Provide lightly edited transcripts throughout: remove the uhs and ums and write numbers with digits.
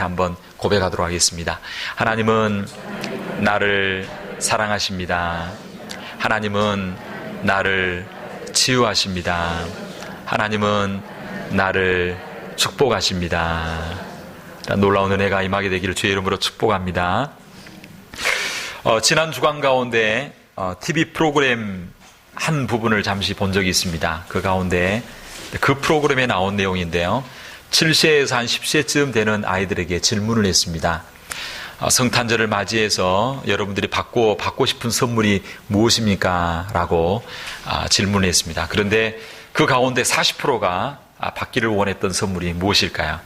한번 고백하도록 하겠습니다. 하나님은 나를 사랑하십니다. 하나님은 나를 치유하십니다. 하나님은 나를 축복하십니다. 놀라운 은혜가 임하게 되기를 주의 이름으로 축복합니다. 지난 주간 가운데 TV 프로그램 한 부분을 잠시 본 적이 있습니다. 그 가운데 그 프로그램에 나온 내용인데요. 7세에서 한 10세쯤 되는 아이들에게 질문을 했습니다. 성탄절을 맞이해서 여러분들이 받고 싶은 선물이 무엇입니까? 라고 질문을 했습니다. 그런데 그 가운데 40%가 받기를 원했던 선물이 무엇일까요?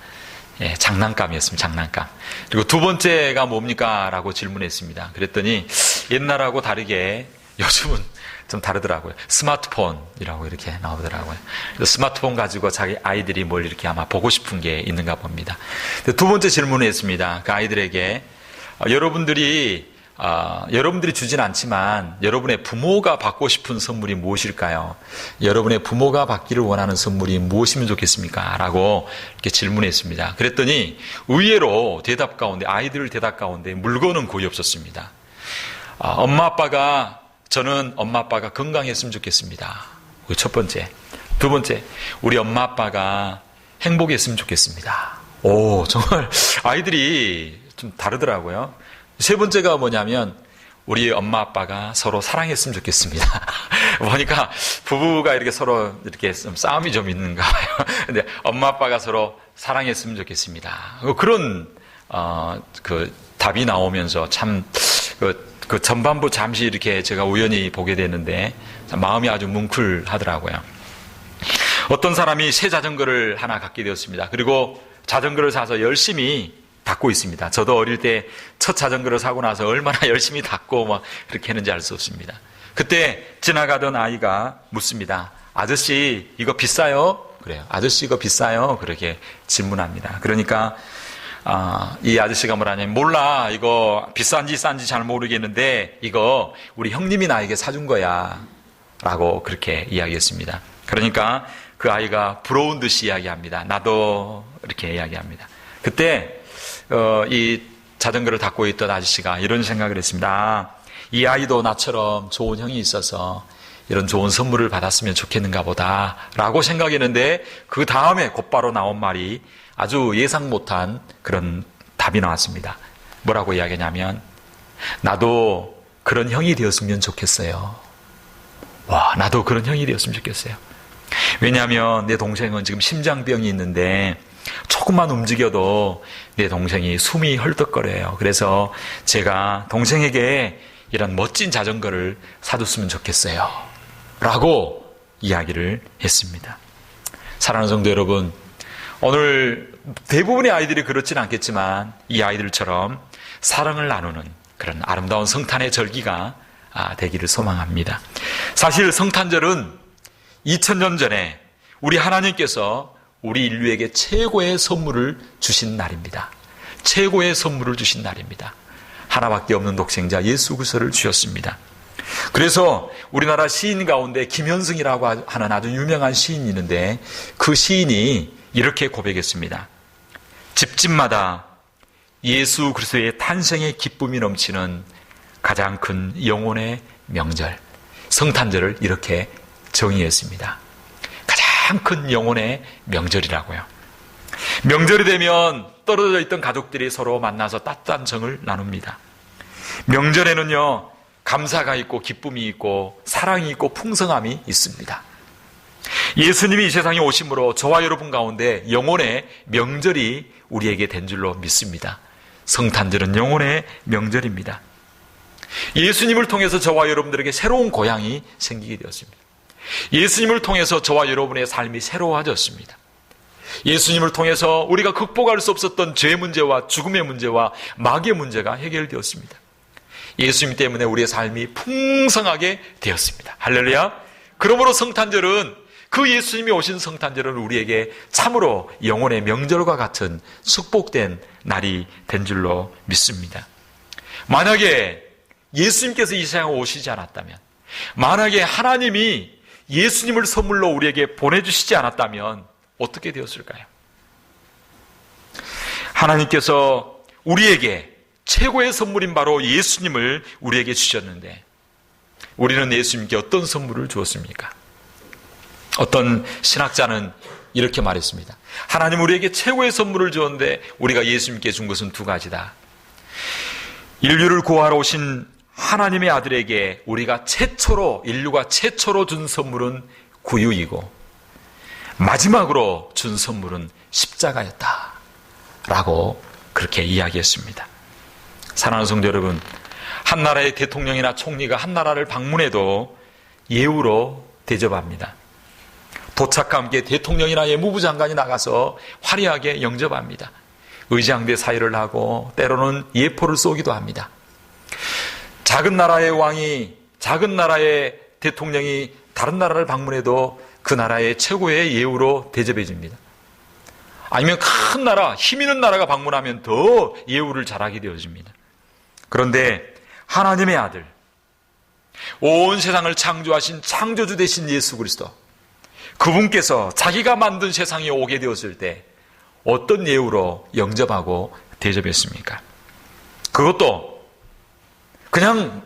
예, 장난감이었습니다. 장난감. 그리고 두 번째가 뭡니까? 라고 질문했습니다. 그랬더니 옛날하고 다르게 요즘은 좀 다르더라고요. 스마트폰이라고 이렇게 나오더라고요. 그래서 스마트폰 가지고 자기 아이들이 뭘 이렇게 아마 보고 싶은 게 있는가 봅니다. 두 번째 질문을 했습니다. 그 아이들에게 여러분들이 주진 않지만 여러분의 부모가 받고 싶은 선물이 무엇일까요? 여러분의 부모가 받기를 원하는 선물이 무엇이면 좋겠습니까? 라고 이렇게 질문했습니다. 그랬더니 의외로 아이들 대답 가운데 물건은 거의 없었습니다. 저는 엄마 아빠가 건강했으면 좋겠습니다. 첫 번째. 두 번째, 우리 엄마 아빠가 행복했으면 좋겠습니다. 오, 정말 아이들이 좀 다르더라고요. 세 번째가 뭐냐면 우리 엄마 아빠가 서로 사랑했으면 좋겠습니다. 보니까 부부가 이렇게 서로 이렇게 싸움이 좀 있는가 봐요. 근데 엄마 아빠가 서로 사랑했으면 좋겠습니다. 그런 그 답이 나오면서 참 그 전반부 잠시 이렇게 제가 우연히 보게 되는데 마음이 아주 뭉클하더라고요. 어떤 사람이 새 자전거를 하나 갖게 되었습니다. 그리고 자전거를 사서 열심히 닦고 있습니다. 저도 어릴 때 첫 자전거를 사고 나서 얼마나 열심히 닦고 막 그렇게 했는지 알 수 없습니다. 그때 지나가던 아이가 묻습니다. 아저씨 이거 비싸요? 그래요. 아저씨 이거 비싸요? 그렇게 질문합니다. 그러니까 이 아저씨가 뭐라냐면 몰라, 이거 비싼지 싼지 잘 모르겠는데 이거 우리 형님이 나에게 사준 거야 라고 그렇게 이야기했습니다. 그러니까 그 아이가 부러운 듯이 이야기합니다. 나도 이렇게 이야기합니다. 그때 이 자전거를 닦고 있던 아저씨가 이런 생각을 했습니다. 이 아이도 나처럼 좋은 형이 있어서 이런 좋은 선물을 받았으면 좋겠는가 보다 라고 생각했는데 그 다음에 곧바로 나온 말이 아주 예상 못한 그런 답이 나왔습니다. 뭐라고 이야기하냐면 나도 그런 형이 되었으면 좋겠어요. 와, 나도 그런 형이 되었으면 좋겠어요. 왜냐하면 내 동생은 지금 심장병이 있는데 조금만 움직여도 내 동생이 숨이 헐떡거려요. 그래서 제가 동생에게 이런 멋진 자전거를 사줬으면 좋겠어요 라고 이야기를 했습니다. 사랑하는 성도 여러분, 오늘 대부분의 아이들이 그렇지는 않겠지만 이 아이들처럼 사랑을 나누는 그런 아름다운 성탄의 절기가 되기를 소망합니다. 사실 성탄절은 2000년 전에 우리 하나님께서 우리 인류에게 최고의 선물을 주신 날입니다. 최고의 선물을 주신 날입니다. 하나밖에 없는 독생자 예수 그리스도를 주셨습니다. 그래서 우리나라 시인 가운데 김현승이라고 하는 아주 유명한 시인이 있는데 그 시인이 이렇게 고백했습니다. 집집마다 예수 그리스도의 탄생의 기쁨이 넘치는 가장 큰 영혼의 명절, 성탄절을 이렇게 정의했습니다. 가장 큰 영혼의 명절이라고요. 명절이 되면 떨어져 있던 가족들이 서로 만나서 따뜻한 정을 나눕니다. 명절에는요, 감사가 있고 기쁨이 있고 사랑이 있고 풍성함이 있습니다. 예수님이 이 세상에 오심으로 저와 여러분 가운데 영혼의 명절이 우리에게 된 줄로 믿습니다. 성탄절은 영혼의 명절입니다. 예수님을 통해서 저와 여러분들에게 새로운 고향이 생기게 되었습니다. 예수님을 통해서 저와 여러분의 삶이 새로워졌습니다. 예수님을 통해서 우리가 극복할 수 없었던 죄 문제와 죽음의 문제와 마귀의 문제가 해결되었습니다. 예수님 때문에 우리의 삶이 풍성하게 되었습니다. 할렐루야. 그러므로 성탄절은, 그 예수님이 오신 성탄절은 우리에게 참으로 영혼의 명절과 같은 축복된 날이 된 줄로 믿습니다. 만약에 예수님께서 이 세상에 오시지 않았다면, 만약에 하나님이 예수님을 선물로 우리에게 보내주시지 않았다면 어떻게 되었을까요? 하나님께서 우리에게 최고의 선물인 바로 예수님을 우리에게 주셨는데 우리는 예수님께 어떤 선물을 주었습니까? 어떤 신학자는 이렇게 말했습니다. 하나님 우리에게 최고의 선물을 주었는데 우리가 예수님께 준 것은 두 가지다. 인류를 구하러 오신 하나님의 아들에게 인류가 최초로 준 선물은 구유이고 마지막으로 준 선물은 십자가였다 라고 그렇게 이야기했습니다. 사랑하는 성도 여러분, 한 나라의 대통령이나 총리가 한 나라를 방문해도 예우로 대접합니다. 도착과 함께 대통령이나 예무부 장관이 나가서 화려하게 영접합니다. 의장대 사회를 하고 때로는 예포를 쏘기도 합니다. 작은 나라의 왕이, 작은 나라의 대통령이 다른 나라를 방문해도 그 나라의 최고의 예우로 대접해 줍니다. 아니면 큰 나라, 힘 있는 나라가 방문하면 더 예우를 잘하게 되어집니다. 그런데 하나님의 아들, 온 세상을 창조하신 창조주 되신 예수 그리스도, 그분께서 자기가 만든 세상에 오게 되었을 때 어떤 예우로 영접하고 대접했습니까? 그것도 그냥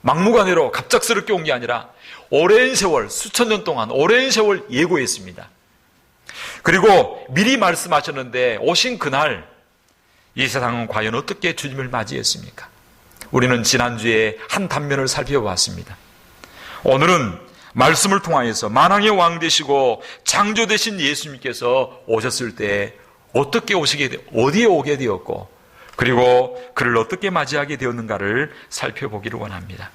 막무가내로 갑작스럽게 온 게 아니라 오랜 세월, 수천 년 동안 오랜 세월 예고했습니다. 그리고 미리 말씀하셨는데 오신 그날 이 세상은 과연 어떻게 주님을 맞이했습니까? 우리는 지난주에 한 단면을 살펴봤습니다. 오늘은 말씀을 통하여서 만왕의 왕 되시고 창조 되신 예수님께서 오셨을 때 어떻게 어디에 오게 되었고 그리고 그를 어떻게 맞이하게 되었는가를 살펴보기를 원합니다.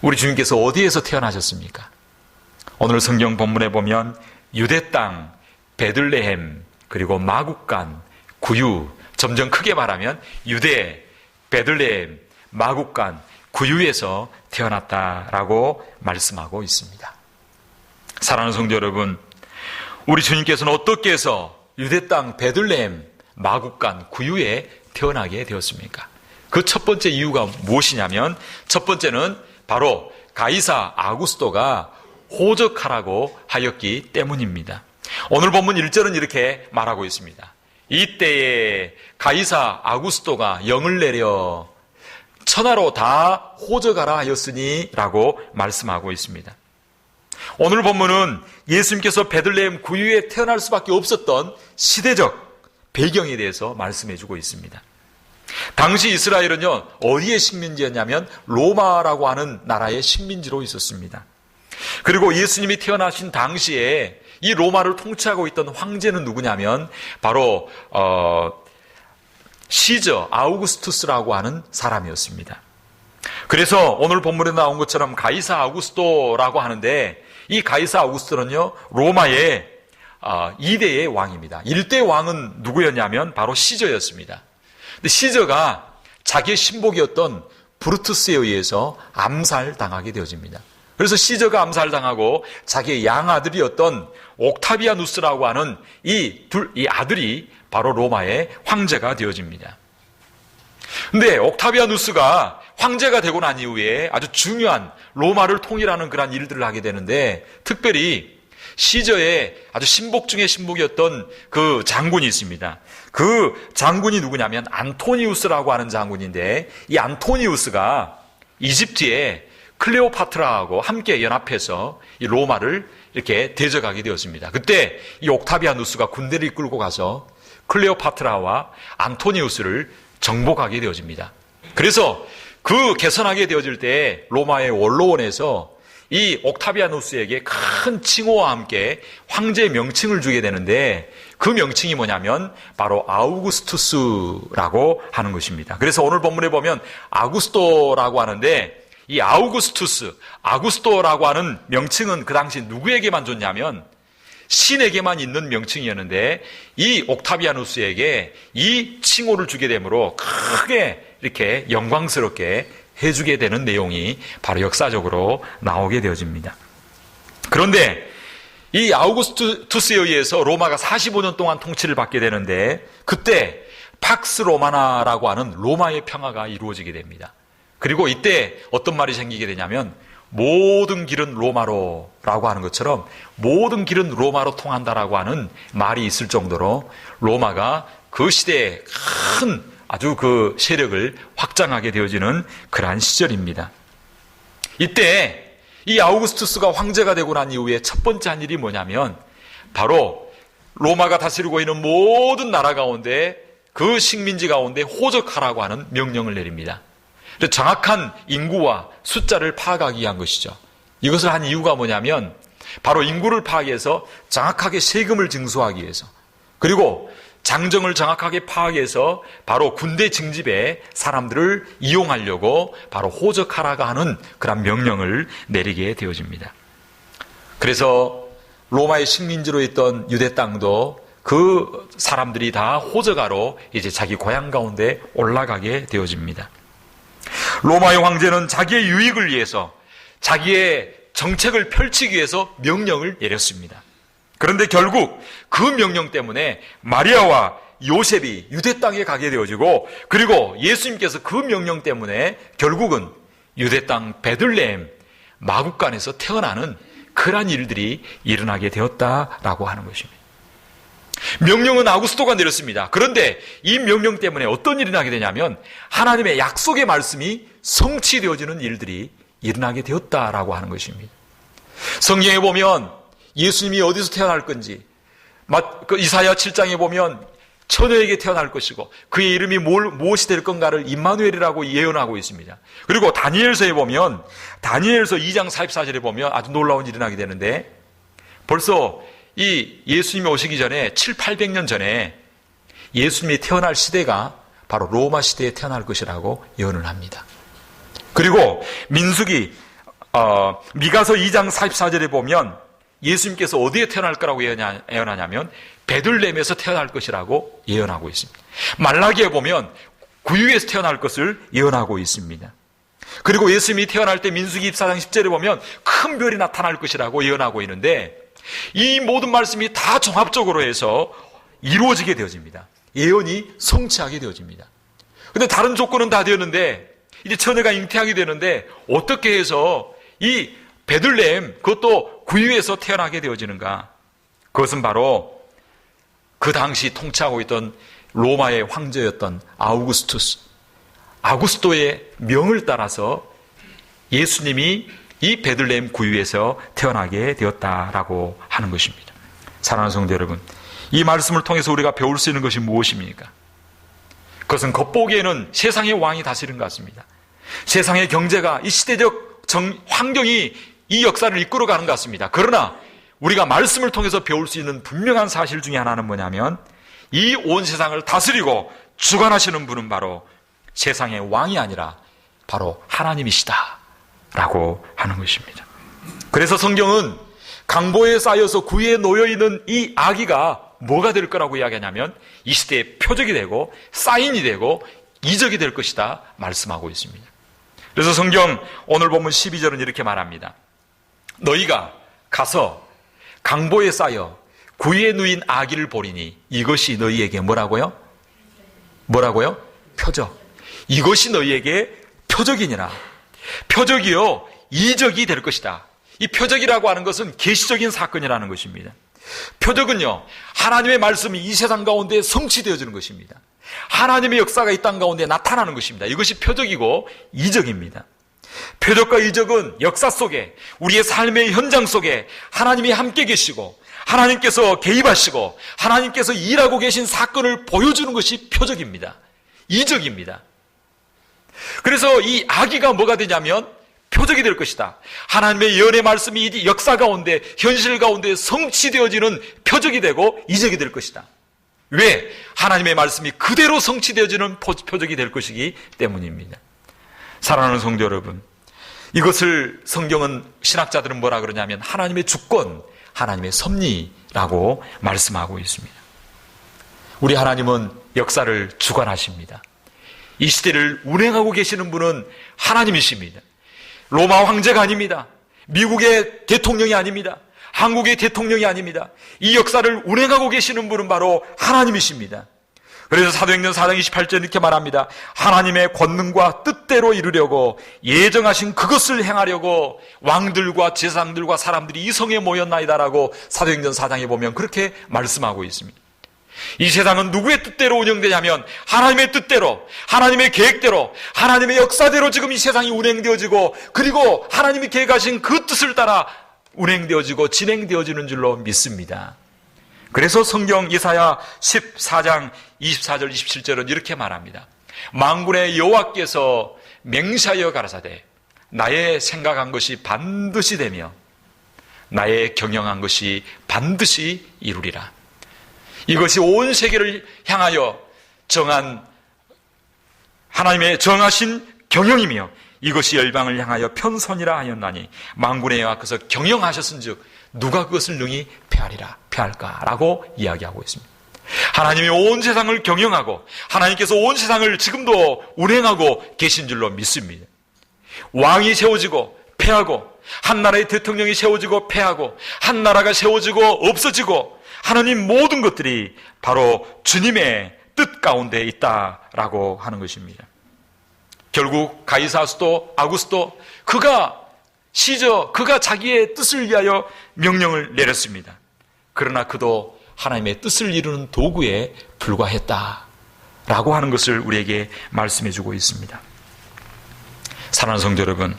우리 주님께서 어디에서 태어나셨습니까? 오늘 성경 본문에 보면 유대 땅, 베들레헴, 그리고 마국간, 구유, 점점 크게 말하면 유대, 베들레헴, 마국간, 구유에서 태어났다라고 말씀하고 있습니다. 사랑하는 성도 여러분, 우리 주님께서는 어떻게 해서 유대 땅, 베들레헴, 마국간, 구유에 태어나게 되었습니까? 그 첫 번째 이유가 무엇이냐면 첫 번째는 바로 가이사 아구스토가 호적하라고 하였기 때문입니다. 오늘 본문 1절은 이렇게 말하고 있습니다. 이때에 가이사 아구스토가 영을 내려 천하로 다 호적하라 하였으니 라고 말씀하고 있습니다. 오늘 본문은 예수님께서 베들레헴 구유에 태어날 수밖에 없었던 시대적 배경에 대해서 말씀해 주고 있습니다. 당시 이스라엘은요, 어디의 식민지였냐면 로마라고 하는 나라의 식민지로 있었습니다. 그리고 예수님이 태어나신 당시에 이 로마를 통치하고 있던 황제는 누구냐면 바로 시저 아우구스투스라고 하는 사람이었습니다. 그래서 오늘 본문에 나온 것처럼 가이사 아우구스토라고 하는데 이 가이사 아우구스토는요, 로마의 2대의 왕입니다. 1대 왕은 누구였냐면 바로 시저였습니다. 근데 시저가 자기의 신복이었던 브루투스에 의해서 암살당하게 되어집니다. 그래서 시저가 암살당하고 자기의 양아들이었던 옥타비아누스라고 하는 이 아들이 바로 로마의 황제가 되어집니다. 근데 옥타비아누스가 황제가 되고 난 이후에 아주 중요한 로마를 통일하는 그런 일들을 하게 되는데 특별히 시저의 아주 신복 중에 신복이었던 그 장군이 있습니다. 그 장군이 누구냐면 안토니우스라고 하는 장군인데 이 안토니우스가 이집트의 클레오파트라하고 함께 연합해서 이 로마를 이렇게 대적하게 되었습니다. 그때 이 옥타비아누스가 군대를 이끌고 가서 클레오파트라와 안토니우스를 정복하게 되어집니다. 그래서 그 개선하게 되어질 때 로마의 원로원에서 이 옥타비아누스에게 큰 칭호와 함께 황제의 명칭을 주게 되는데 그 명칭이 뭐냐면 바로 아우구스투스라고 하는 것입니다. 그래서 오늘 본문에 보면 아구스토라고 하는데 이 아구스토라고 하는 명칭은 그 당시 누구에게만 줬냐면 신에게만 있는 명칭이었는데 이 옥타비아누스에게 이 칭호를 주게 되므로 크게 이렇게 영광스럽게 해주게 되는 내용이 바로 역사적으로 나오게 되어집니다. 그런데 이 아우구스투스에 의해서 로마가 45년 동안 통치를 받게 되는데 그때 팍스 로마나라고 하는 로마의 평화가 이루어지게 됩니다. 그리고 이때 어떤 말이 생기게 되냐면 모든 길은 로마로라고 하는 것처럼 모든 길은 로마로 통한다라고 하는 말이 있을 정도로 로마가 그 시대에 큰 아주 그 세력을 확장하게 되어지는 그러한 시절입니다. 이때 이 아우구스투스가 황제가 되고 난 이후에 첫 번째 한 일이 뭐냐면 바로 로마가 다스리고 있는 모든 나라 가운데 그 식민지 가운데 호적하라고 하는 명령을 내립니다. 정확한 인구와 숫자를 파악하기 위한 것이죠. 이것을 한 이유가 뭐냐면 바로 인구를 파악해서 정확하게 세금을 징수하기 위해서, 그리고 장정을 정확하게 파악해서 바로 군대 징집에 사람들을 이용하려고 바로 호적하라고 하는 그런 명령을 내리게 되어집니다. 그래서 로마의 식민지로 있던 유대 땅도 그 사람들이 다 호적하러 이제 자기 고향 가운데 올라가게 되어집니다. 로마의 황제는 자기의 유익을 위해서 자기의 정책을 펼치기 위해서 명령을 내렸습니다. 그런데 결국 그 명령 때문에 마리아와 요셉이 유대 땅에 가게 되어지고, 그리고 예수님께서 그 명령 때문에 결국은 유대 땅 베들레헴 마구간에서 태어나는 그러한 일들이 일어나게 되었다라고 하는 것입니다. 명령은 아구스토가 내렸습니다. 그런데 이 명령 때문에 어떤 일이 나게 되냐면 하나님의 약속의 말씀이 성취되어지는 일들이 일어나게 되었다라고 하는 것입니다. 성경에 보면 예수님이 어디서 태어날 건지, 이사야 7장에 보면 처녀에게 태어날 것이고 그의 이름이 무엇이 될 건가를 임마누엘이라고 예언하고 있습니다. 그리고 다니엘서에 보면, 다니엘서 2장 44절에 보면 아주 놀라운 일이 나게 되는데, 벌써 이 예수님이 오시기 전에 700~800년 전에 예수님이 태어날 시대가 바로 로마 시대에 태어날 것이라고 예언을 합니다. 그리고 민수기 미가서 2장 44절에 보면 예수님께서 어디에 태어날 거라고 예언하냐면 베들레헴에서 태어날 것이라고 예언하고 있습니다. 말라기에 보면 구유에서 태어날 것을 예언하고 있습니다. 그리고 예수님이 태어날 때 민수기 24장 10절에 보면 큰 별이 나타날 것이라고 예언하고 있는데, 이 모든 말씀이 다 종합적으로 해서 이루어지게 되어집니다. 예언이 성취하게 되어집니다. 그런데 다른 조건은 다 되었는데 이제 처녀가 잉태하게 되는데 어떻게 해서 이 베들레헴, 그것도 구유에서 태어나게 되어지는가? 그것은 바로 그 당시 통치하고 있던 로마의 황제였던 아구스토의 명을 따라서 예수님이 이 베들레헴 구유에서 태어나게 되었다라고 하는 것입니다. 사랑하는 성도 여러분, 이 말씀을 통해서 우리가 배울 수 있는 것이 무엇입니까? 그것은 겉보기에는 세상의 왕이 다스리는 것 같습니다. 세상의 경제가, 이 시대적 환경이 이 역사를 이끌어가는 것 같습니다. 그러나 우리가 말씀을 통해서 배울 수 있는 분명한 사실 중에 하나는 뭐냐면 이 온 세상을 다스리고 주관하시는 분은 바로 세상의 왕이 아니라 바로 하나님이시다 라고 하는 것입니다. 그래서 성경은 강보에 쌓여서 구유에 놓여있는 이 아기가 뭐가 될 거라고 이야기하냐면 이 시대의 표적이 되고 사인이 되고 이적이 될 것이다 말씀하고 있습니다. 그래서 성경 오늘 보면 12절은 이렇게 말합니다. 너희가 가서 강보에 쌓여 구유에 누인 아기를 보리니 이것이 너희에게 뭐라고요? 표적. 이것이 너희에게 표적이니라. 표적이요, 이적이 될 것이다. 이 표적이라고 하는 것은 계시적인 사건이라는 것입니다. 표적은요, 하나님의 말씀이 이 세상 가운데 성취되어지는 것입니다. 하나님의 역사가 이 땅 가운데 나타나는 것입니다. 이것이 표적이고 이적입니다. 표적과 이적은 역사 속에, 우리의 삶의 현장 속에 하나님이 함께 계시고 하나님께서 개입하시고 하나님께서 일하고 계신 사건을 보여주는 것이 표적입니다. 이적입니다. 그래서 이 아기가 뭐가 되냐면 표적이 될 것이다. 하나님의 예언의 말씀이 이 역사 가운데, 현실 가운데 성취되어지는 표적이 되고 이적이 될 것이다. 왜? 하나님의 말씀이 그대로 성취되어지는 표적이 될 것이기 때문입니다. 사랑하는 성도 여러분, 이것을 성경은, 신학자들은 뭐라 그러냐면 하나님의 주권, 하나님의 섭리라고 말씀하고 있습니다. 우리 하나님은 역사를 주관하십니다. 이 시대를 운행하고 계시는 분은 하나님이십니다. 로마 황제가 아닙니다. 미국의 대통령이 아닙니다. 한국의 대통령이 아닙니다. 이 역사를 운행하고 계시는 분은 바로 하나님이십니다. 그래서 사도행전 4장 28절 이렇게 말합니다. 하나님의 권능과 뜻대로 이루려고 예정하신 그것을 행하려고 왕들과 제사장들과 사람들이 이 성에 모였나이다라고 사도행전 4장에 보면 그렇게 말씀하고 있습니다. 이 세상은 누구의 뜻대로 운영되냐면 하나님의 뜻대로, 하나님의 계획대로, 하나님의 역사대로 지금 이 세상이 운행되어지고, 그리고 하나님이 계획하신 그 뜻을 따라 운행되어지고 진행되어지는 줄로 믿습니다. 그래서 성경 이사야 14장 24절 27절은 이렇게 말합니다. 만군의 여호와께서 맹세하여 가라사대 나의 생각한 것이 반드시 되며 나의 경영한 것이 반드시 이루리라. 이것이 온 세계를 향하여 정한 하나님의 정하신 경영이며 이것이 열방을 향하여 편선이라 하였나니 만군의 여호와께서 경영하셨은즉 누가 그것을 능히 패할까라고 이야기하고 있습니다. 하나님이 온 세상을 경영하고 하나님께서 온 세상을 지금도 운행하고 계신 줄로 믿습니다. 왕이 세워지고 패하고 한 나라의 대통령이 세워지고 패하고 한 나라가 세워지고 없어지고 하나님 모든 것들이 바로 주님의 뜻 가운데 있다라고 하는 것입니다. 결국 가이사 수도 아구스도 그가 자기의 뜻을 위하여 명령을 내렸습니다. 그러나 그도 하나님의 뜻을 이루는 도구에 불과했다라고 하는 것을 우리에게 말씀해 주고 있습니다. 사랑하는 성도 여러분,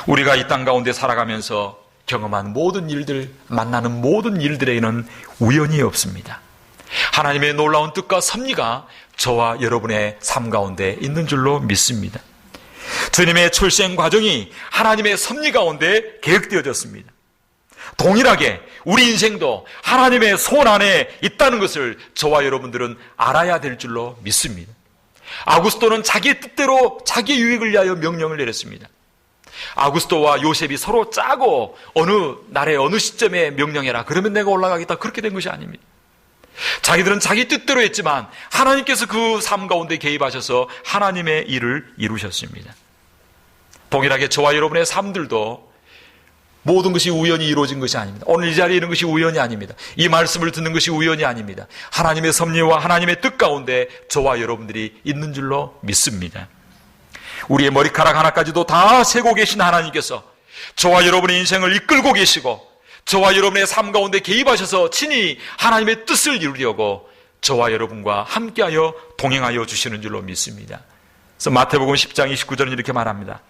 우리가 이 땅 가운데 살아가면서 경험한 모든 일들, 만나는 모든 일들에는 우연이 없습니다. 하나님의 놀라운 뜻과 섭리가 저와 여러분의 삶 가운데 있는 줄로 믿습니다. 주님의 출생 과정이 하나님의 섭리 가운데 계획되어졌습니다. 동일하게 우리 인생도 하나님의 손 안에 있다는 것을 저와 여러분들은 알아야 될 줄로 믿습니다. 아구스토는 자기의 뜻대로 자기의 유익을 위하여 명령을 내렸습니다. 아구스토와 요셉이 서로 짜고 어느 날에 어느 시점에 명령해라 그러면 내가 올라가겠다 그렇게 된 것이 아닙니다. 자기들은 자기 뜻대로 했지만 하나님께서 그 삶 가운데 개입하셔서 하나님의 일을 이루셨습니다. 동일하게 저와 여러분의 삶들도 모든 것이 우연히 이루어진 것이 아닙니다. 오늘 이 자리에 있는 것이 우연이 아닙니다. 이 말씀을 듣는 것이 우연이 아닙니다. 하나님의 섭리와 하나님의 뜻 가운데 저와 여러분들이 있는 줄로 믿습니다. 우리의 머리카락 하나까지도 다 세고 계신 하나님께서 저와 여러분의 인생을 이끌고 계시고 저와 여러분의 삶 가운데 개입하셔서 친히 하나님의 뜻을 이루려고 저와 여러분과 함께하여 동행하여 주시는 줄로 믿습니다. 그래서 마태복음 10장 29절은 이렇게 말합니다.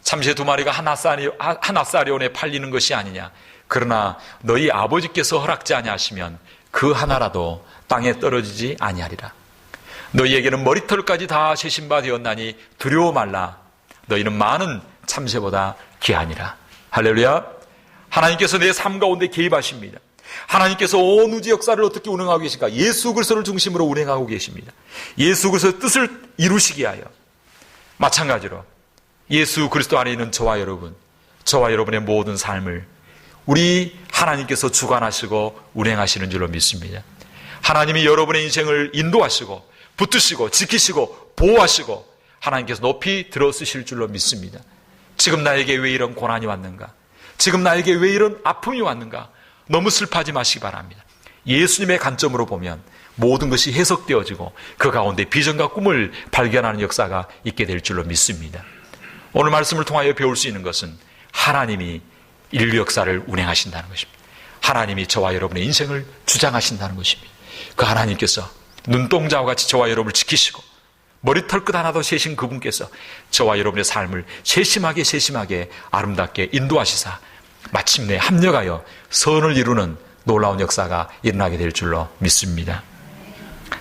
참새 두 마리가 한 아사리온에 팔리는 것이 아니냐. 그러나 너희 아버지께서 허락지 아니하시면 그 하나라도 땅에 떨어지지 아니하리라. 너희에게는 머리털까지 다 세신 바 되었나니 두려워 말라. 너희는 많은 참새보다 귀하니라. 할렐루야. 하나님께서 내 삶 가운데 개입하십니다. 하나님께서 온 우주 역사를 어떻게 운행하고 계신가? 예수 그리스도를 중심으로 운행하고 계십니다. 예수 그리스도의 뜻을 이루시기 위하여. 마찬가지로 예수 그리스도 안에 있는 저와 여러분의 모든 삶을 우리 하나님께서 주관하시고 운행하시는 줄로 믿습니다. 하나님이 여러분의 인생을 인도하시고 붙드시고 지키시고 보호하시고 하나님께서 높이 들어쓰실 줄로 믿습니다. 지금 나에게 왜 이런 고난이 왔는가? 지금 나에게 왜 이런 아픔이 왔는가? 너무 슬퍼하지 마시기 바랍니다. 예수님의 관점으로 보면 모든 것이 해석되어지고 그 가운데 비전과 꿈을 발견하는 역사가 있게 될 줄로 믿습니다. 오늘 말씀을 통하여 배울 수 있는 것은 하나님이 인류 역사를 운행하신다는 것입니다. 하나님이 저와 여러분의 인생을 주장하신다는 것입니다. 그 하나님께서 눈동자와 같이 저와 여러분을 지키시고 머리털 끝 하나도 세신 그분께서 저와 여러분의 삶을 세심하게 아름답게 인도하시사 마침내 합력하여 선을 이루는 놀라운 역사가 일어나게 될 줄로 믿습니다.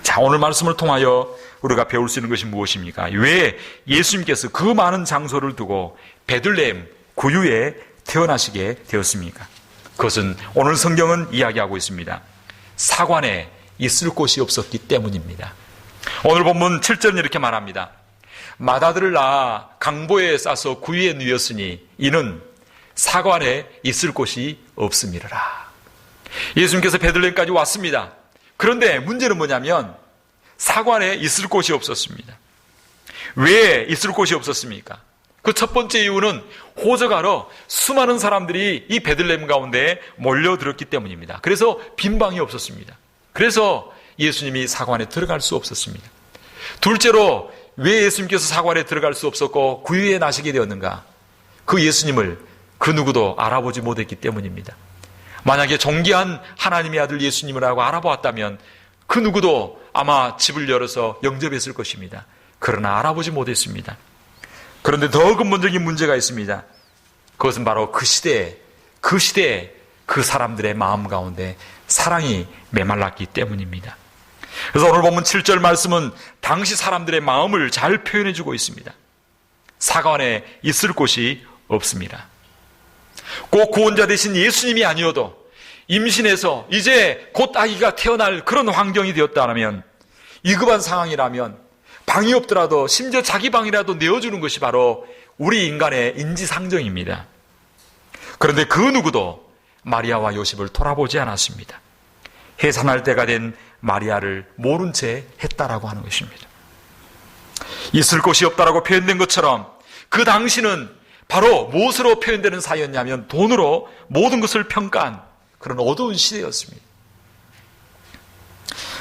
자, 오늘 말씀을 통하여 우리가 배울 수 있는 것이 무엇입니까? 왜 예수님께서 그 많은 장소를 두고 베들레헴 구유에 태어나시게 되었습니까? 그것은 오늘 성경은 이야기하고 있습니다. 사관에 있을 곳이 없었기 때문입니다. 오늘 본문 7절은 이렇게 말합니다. 맏아들을 낳아 강보에 싸서 구유에 누였으니 이는 사관에 있을 곳이 없음이라. 예수님께서 베들레헴까지 왔습니다. 그런데 문제는 뭐냐면 사관에 있을 곳이 없었습니다. 왜 있을 곳이 없었습니까? 그 첫 번째 이유는 호적하러 수많은 사람들이 이 베들레헴 가운데 몰려들었기 때문입니다. 그래서 빈 방이 없었습니다. 그래서 예수님이 사관에 들어갈 수 없었습니다. 둘째로 왜 예수님께서 사관에 들어갈 수 없었고 구유에 나시게 되었는가? 그 예수님을 그 누구도 알아보지 못했기 때문입니다. 만약에 존귀한 하나님의 아들 예수님을 알고 알아보았다면 그 누구도 아마 집을 열어서 영접했을 것입니다. 그러나 알아보지 못했습니다. 그런데 더 근본적인 문제가 있습니다. 그것은 바로 그 시대에 그 사람들의 마음 가운데 사랑이 메말랐기 때문입니다. 그래서 오늘 보면 7절 말씀은 당시 사람들의 마음을 잘 표현해주고 있습니다. 사관에 있을 곳이 없습니다. 꼭 구원자 되신 예수님이 아니어도 임신해서 이제 곧 아기가 태어날 그런 환경이 되었다면, 위급한 상황이라면 방이 없더라도 심지어 자기 방이라도 내어주는 것이 바로 우리 인간의 인지상정입니다. 그런데 그 누구도 마리아와 요셉을 돌아보지 않았습니다. 해산할 때가 된 마리아를 모른 채 했다라고 하는 것입니다. 있을 곳이 없다라고 표현된 것처럼 그 당시는 바로 무엇으로 표현되는 사이였냐면 돈으로 모든 것을 평가한 그런 어두운 시대였습니다.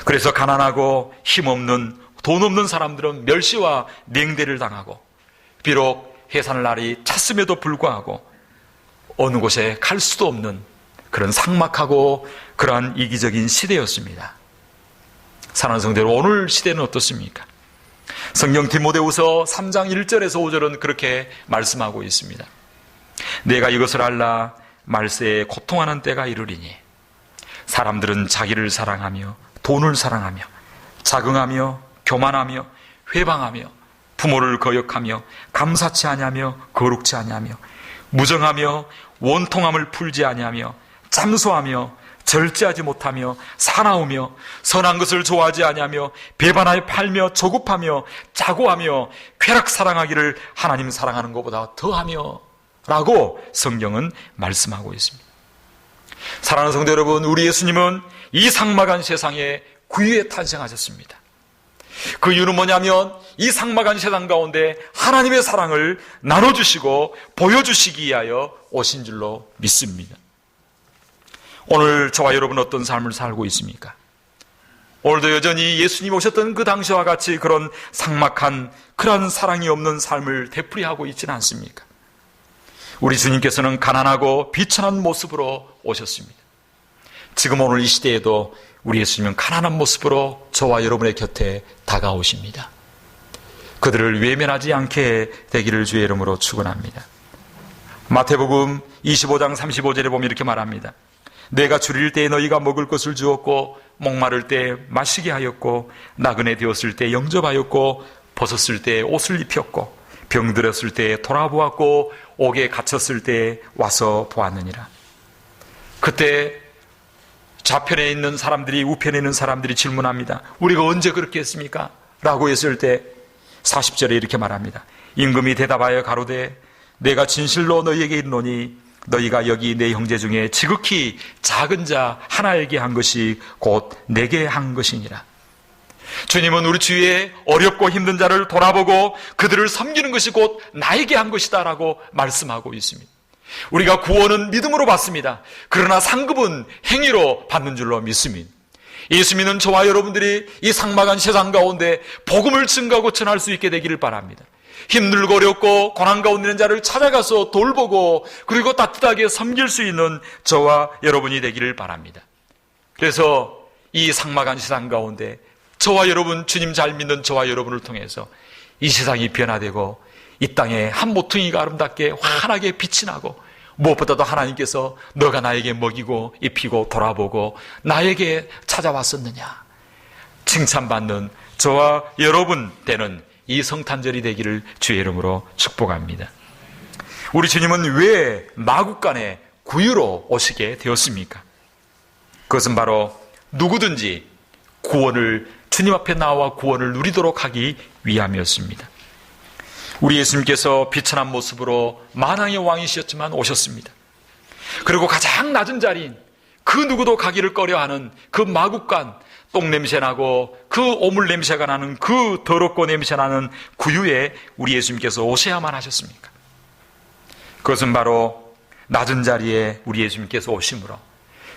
그래서 가난하고 힘없는 돈 없는 사람들은 멸시와 냉대를 당하고, 비록 해산할 날이 찼음에도 불구하고 어느 곳에 갈 수도 없는 그런 삭막하고 그러한 이기적인 시대였습니다. 사랑하는 성도들, 오늘 시대는 어떻습니까? 성경 디모데후서 3장 1절에서 5절은 그렇게 말씀하고 있습니다. 내가 이것을 알라. 말세에 고통하는 때가 이르리니 사람들은 자기를 사랑하며 돈을 사랑하며 자긍하며 교만하며 회방하며 부모를 거역하며 감사치 아니하며 거룩치 아니하며 무정하며 원통함을 풀지 아니하며 잠소하며 절제하지 못하며 사나우며 선한 것을 좋아하지 아니하며 배반하여 팔며 조급하며 자고하며 쾌락 사랑하기를 하나님 사랑하는 것보다 더하며 라고 성경은 말씀하고 있습니다. 사랑하는 성도 여러분, 우리 예수님은 이 삭막한 세상에 구유에 탄생하셨습니다. 그 이유는 뭐냐면 이 삭막한 세상 가운데 하나님의 사랑을 나눠주시고 보여주시기 위하여 오신 줄로 믿습니다. 오늘 저와 여러분 어떤 삶을 살고 있습니까? 오늘도 여전히 예수님 오셨던 그 당시와 같이 그런 삭막한 그런 사랑이 없는 삶을 되풀이하고 있지는 않습니까? 우리 주님께서는 가난하고 비천한 모습으로 오셨습니다. 지금 오늘 이 시대에도 우리 예수님은 가난한 모습으로 저와 여러분의 곁에 다가오십니다. 그들을 외면하지 않게 되기를 주의 이름으로 축원합니다. 마태복음 25장 35절에 보면 이렇게 말합니다. 내가 줄일 때에 너희가 먹을 것을 주었고 목마를 때 마시게 하였고 나그네 되었을 때 영접하였고 벗었을 때 옷을 입혔고 병들었을 때 돌아보았고 옥에 갇혔을 때 와서 보았느니라. 그때 좌편에 있는 사람들이 우편에 있는 사람들이 질문합니다. 우리가 언제 그렇게 했습니까? 라고 했을 때 40절에 이렇게 말합니다. 임금이 대답하여 가로되 내가 진실로 너희에게 이르노니 너희가 여기 내 형제 중에 지극히 작은 자 하나에게 한 것이 곧 내게 한 것이니라. 주님은 우리 주위에 어렵고 힘든 자를 돌아보고 그들을 섬기는 것이 곧 나에게 한 것이다 라고 말씀하고 있습니다. 우리가 구원은 믿음으로 받습니다. 그러나 상급은 행위로 받는 줄로 믿습니다. 예수 믿는 저와 여러분들이 이 삭막한 세상 가운데 복음을 증거하고 전할 수 있게 되기를 바랍니다. 힘들고 어렵고 고난 가운데 있는 자를 찾아가서 돌보고 그리고 따뜻하게 섬길 수 있는 저와 여러분이 되기를 바랍니다. 그래서 이 삭막한 세상 가운데 저와 여러분, 주님 잘 믿는 저와 여러분을 통해서 이 세상이 변화되고 이 땅에 한 모퉁이가 아름답게 환하게 빛이 나고 무엇보다도 하나님께서 너가 나에게 먹이고 입히고 돌아보고 나에게 찾아왔었느냐 칭찬받는 저와 여러분 되는 이 성탄절이 되기를 주의 이름으로 축복합니다. 우리 주님은 왜 마국간에 구유로 오시게 되었습니까? 그것은 바로 누구든지 주님 앞에 나와 구원을 누리도록 하기 위함이었습니다. 우리 예수님께서 비천한 모습으로 만왕의 왕이셨지만 오셨습니다. 그리고 가장 낮은 자리인 그 누구도 가기를 꺼려하는 그 마국간, 똥냄새나고 그 오물 냄새가 나는 그 더럽고 냄새나는 구유에 우리 예수님께서 오셔야만 하셨습니까? 그것은 바로 낮은 자리에 우리 예수님께서 오심으로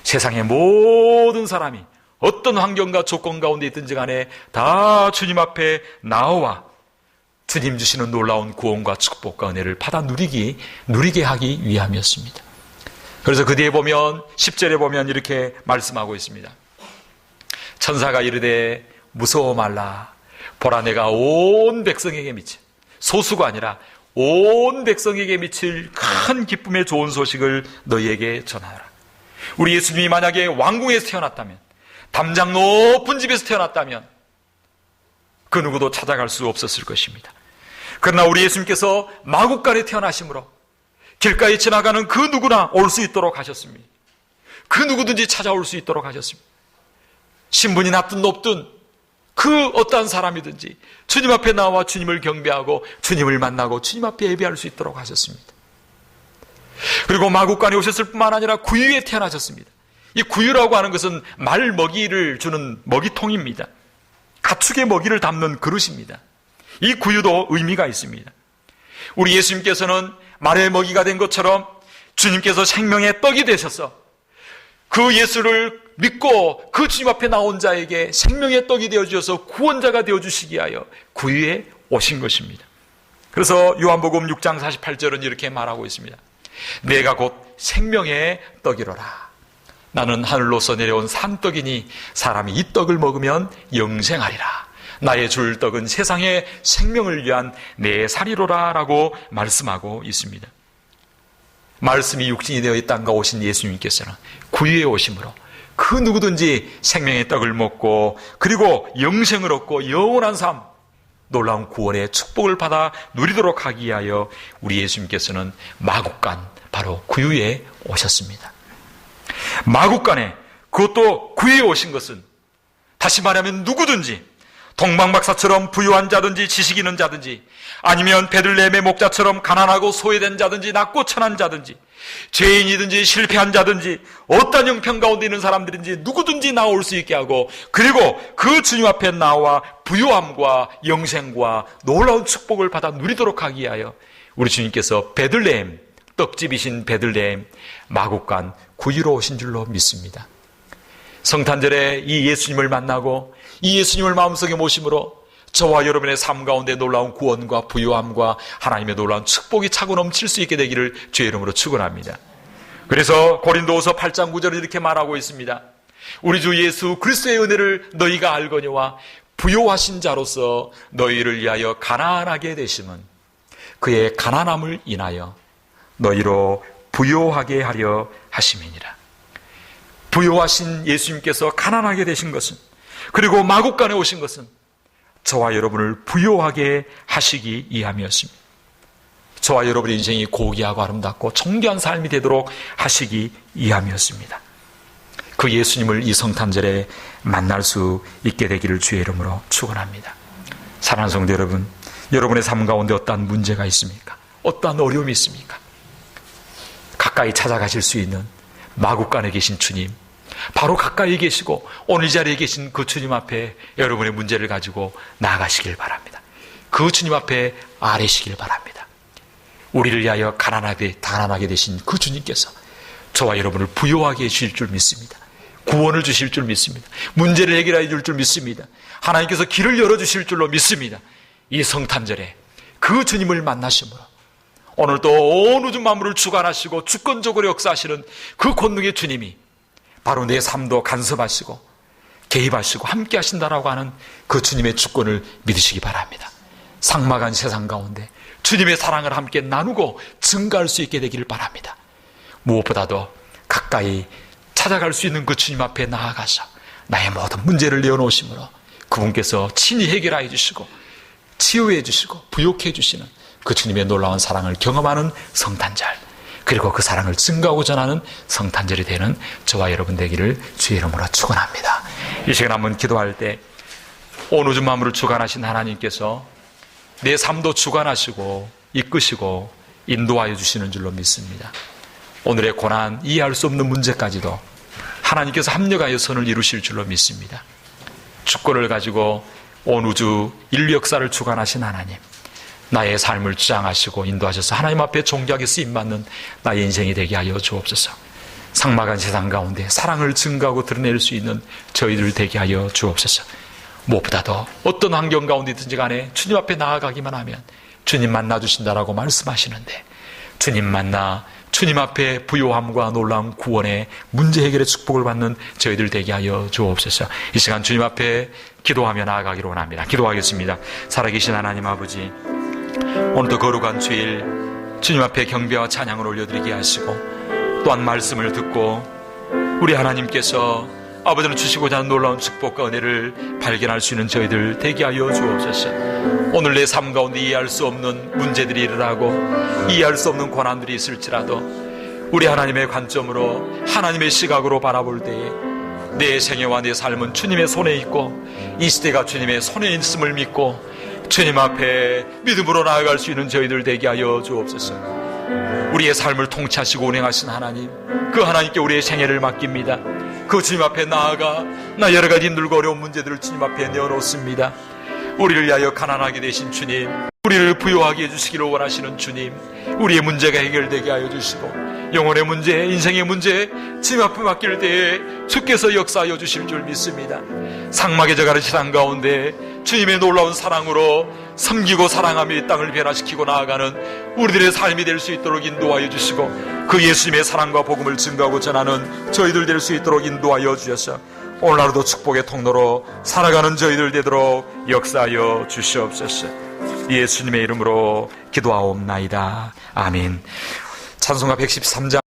세상의 모든 사람이 어떤 환경과 조건 가운데 있든지 간에 다 주님 앞에 나와 주님 주시는 놀라운 구원과 축복과 은혜를 받아 누리게 하기 위함이었습니다. 그래서 그 뒤에 보면 10절에 보면 이렇게 말씀하고 있습니다. 천사가 이르되 무서워 말라. 보라, 내가 온 백성에게 미칠, 소수가 아니라 온 백성에게 미칠 큰 기쁨의 좋은 소식을 너희에게 전하라. 우리 예수님이 만약에 왕궁에서 태어났다면, 담장 높은 집에서 태어났다면 그 누구도 찾아갈 수 없었을 것입니다. 그러나 우리 예수님께서 마국간에 태어나심으로 길가에 지나가는 그 누구나 올 수 있도록 하셨습니다. 그 누구든지 찾아올 수 있도록 하셨습니다. 신분이 낮든 높든 그 어떠한 사람이든지 주님 앞에 나와 주님을 경배하고 주님을 만나고 주님 앞에 예배할 수 있도록 하셨습니다. 그리고 마국간에 오셨을 뿐만 아니라 구유에 태어나셨습니다. 이 구유라고 하는 것은 말 먹이를 주는 먹이통입니다. 가축의 먹이를 담는 그릇입니다. 이 구유도 의미가 있습니다. 우리 예수님께서는 말의 먹이가 된 것처럼 주님께서 생명의 떡이 되셔서 그 예수를 믿고 그 주님 앞에 나온 자에게 생명의 떡이 되어주셔서 구원자가 되어주시기 위하여 구유에 오신 것입니다. 그래서 요한복음 6장 48절은 이렇게 말하고 있습니다. 내가 곧 생명의 떡이로라. 나는 하늘로서 내려온 산떡이니 사람이 이 떡을 먹으면 영생하리라. 나의 줄 떡은 세상의 생명을 위한 내 살이로라 라고 말씀하고 있습니다. 말씀이 육신이 되어 이 땅과 오신 예수님께서는 구유에 오심으로 그 누구든지 생명의 떡을 먹고 그리고 영생을 얻고 영원한 삶, 놀라운 구원의 축복을 받아 누리도록 하기 위하여 우리 예수님께서는 마국간, 바로 구유에 오셨습니다. 마국간에, 그것도 구유에 오신 것은 다시 말하면 누구든지 동방박사처럼 부유한 자든지 지식 있는 자든지 아니면 베들레헴의 목자처럼 가난하고 소외된 자든지 낮고 천한 자든지 죄인이든지 실패한 자든지 어떤 형편 가운데 있는 사람들인지 누구든지 나올 수 있게 하고 그리고 그 주님 앞에 나와 부유함과 영생과 놀라운 축복을 받아 누리도록 하기 위하여 우리 주님께서 베들레헴, 떡집이신 베들레헴 마국간 구유로 오신 줄로 믿습니다. 성탄절에 이 예수님을 만나고 이 예수님을 마음속에 모심으로 저와 여러분의 삶 가운데 놀라운 구원과 부유함과 하나님의 놀라운 축복이 차고 넘칠 수 있게 되기를 주의 이름으로 축원합니다. 그래서 고린도후서 8장 9절에 이렇게 말하고 있습니다. 우리 주 예수 그리스도의 은혜를 너희가 알거니와 부요하신 자로서 너희를 위하여 가난하게 되심은 그의 가난함을 인하여 너희로 부요하게 하려 하심이니라. 부요하신 예수님께서 가난하게 되신 것은, 그리고 마국간에 오신 것은 저와 여러분을 부요하게 하시기 위함이었습니다. 저와 여러분의 인생이 고귀하고 아름답고 존귀한 삶이 되도록 하시기 위함이었습니다. 그 예수님을 이 성탄절에 만날 수 있게 되기를 주의 이름으로 축원합니다. 사랑하는 성도 여러분, 여러분의 삶 가운데 어떠한 문제가 있습니까? 어떠한 어려움이 있습니까? 가까이 찾아가실 수 있는 마국간에 계신 주님, 바로 가까이 계시고 오늘 이 자리에 계신 그 주님 앞에 여러분의 문제를 가지고 나아가시길 바랍니다. 그 주님 앞에 아뢰시길 바랍니다. 우리를 위하여 가난하게 되신 그 주님께서 저와 여러분을 부요하게 해주실 줄 믿습니다. 구원을 주실 줄 믿습니다. 문제를 해결해 줄 줄 믿습니다. 하나님께서 길을 열어주실 줄로 믿습니다. 이 성탄절에 그 주님을 만나심으로 오늘도 온 우주 만물을 주관하시고 주권적으로 역사하시는 그 권능의 주님이 바로 내 삶도 간섭하시고 개입하시고 함께 하신다라고 하는 그 주님의 주권을 믿으시기 바랍니다. 삭막한 세상 가운데 주님의 사랑을 함께 나누고 증가할 수 있게 되기를 바랍니다. 무엇보다도 가까이 찾아갈 수 있는 그 주님 앞에 나아가서 나의 모든 문제를 내어놓으심으로 그분께서 친히 해결해 주시고 치유해 주시고 부욕해 주시는 그 주님의 놀라운 사랑을 경험하는 성탄절, 그리고 그 사랑을 증가하고 전하는 성탄절이 되는 저와 여러분 되기를 주의 이름으로 축원합니다. 이 시간 한번 기도할 때 온 우주 만물을 주관하신 하나님께서 내 삶도 주관하시고 이끄시고 인도하여 주시는 줄로 믿습니다. 오늘의 고난, 이해할 수 없는 문제까지도 하나님께서 합력하여 선을 이루실 줄로 믿습니다. 주권을 가지고 온 우주 인류 역사를 주관하신 하나님, 나의 삶을 주장하시고 인도하셔서 하나님 앞에 존귀하게 쓰임받는 나의 인생이 되게 하여 주옵소서. 삭막한 세상 가운데 사랑을 증가하고 드러낼 수 있는 저희들 되게 하여 주옵소서. 무엇보다도 어떤 환경 가운데든지 간에 주님 앞에 나아가기만 하면 주님 만나주신다라고 말씀하시는데 주님 만나 주님 앞에 부요함과 놀라운 구원의 문제 해결의 축복을 받는 저희들 되게 하여 주옵소서. 이 시간 주님 앞에 기도하며 나아가기로 원합니다. 기도하겠습니다. 살아계신 하나님 아버지, 오늘도 거룩한 주일 주님 앞에 경배와 찬양을 올려드리게 하시고, 또한 말씀을 듣고 우리 하나님께서 아버지는 주시고자 하는 놀라운 축복과 은혜를 발견할 수 있는 저희들 되게 하여 주옵소서. 오늘 내 삶 가운데 이해할 수 없는 문제들이 일어나고 이해할 수 없는 고난들이 있을지라도 우리 하나님의 관점으로, 하나님의 시각으로 바라볼 때에 내 생애와 내 삶은 주님의 손에 있고 이 시대가 주님의 손에 있음을 믿고 주님 앞에 믿음으로 나아갈 수 있는 저희들 되게 하여 주옵소서. 우리의 삶을 통치하시고 운행하신 하나님, 그 하나님께 우리의 생애를 맡깁니다. 그 주님 앞에 나아가 나 여러 가지 힘들고 어려운 문제들을 주님 앞에 내어놓습니다. 우리를 위하여 가난하게 되신 주님, 우리를 부유하게 해주시기를 원하시는 주님, 우리의 문제가 해결되게 하여 주시고 영혼의 문제, 인생의 문제 주님 앞에 맡길 때에 주께서 역사하여 주실 줄 믿습니다. 상막에 저가는 세상 가운데 주님의 놀라운 사랑으로 섬기고 사랑하며 이 땅을 변화시키고 나아가는 우리들의 삶이 될 수 있도록 인도하여 주시고, 그 예수님의 사랑과 복음을 증거하고 전하는 저희들 될 수 있도록 인도하여 주셔서 오늘 하루도 축복의 통로로 살아가는 저희들 되도록 역사하여 주시옵소서. 예수님의 이름으로 기도하옵나이다. 아멘. 찬송가 113장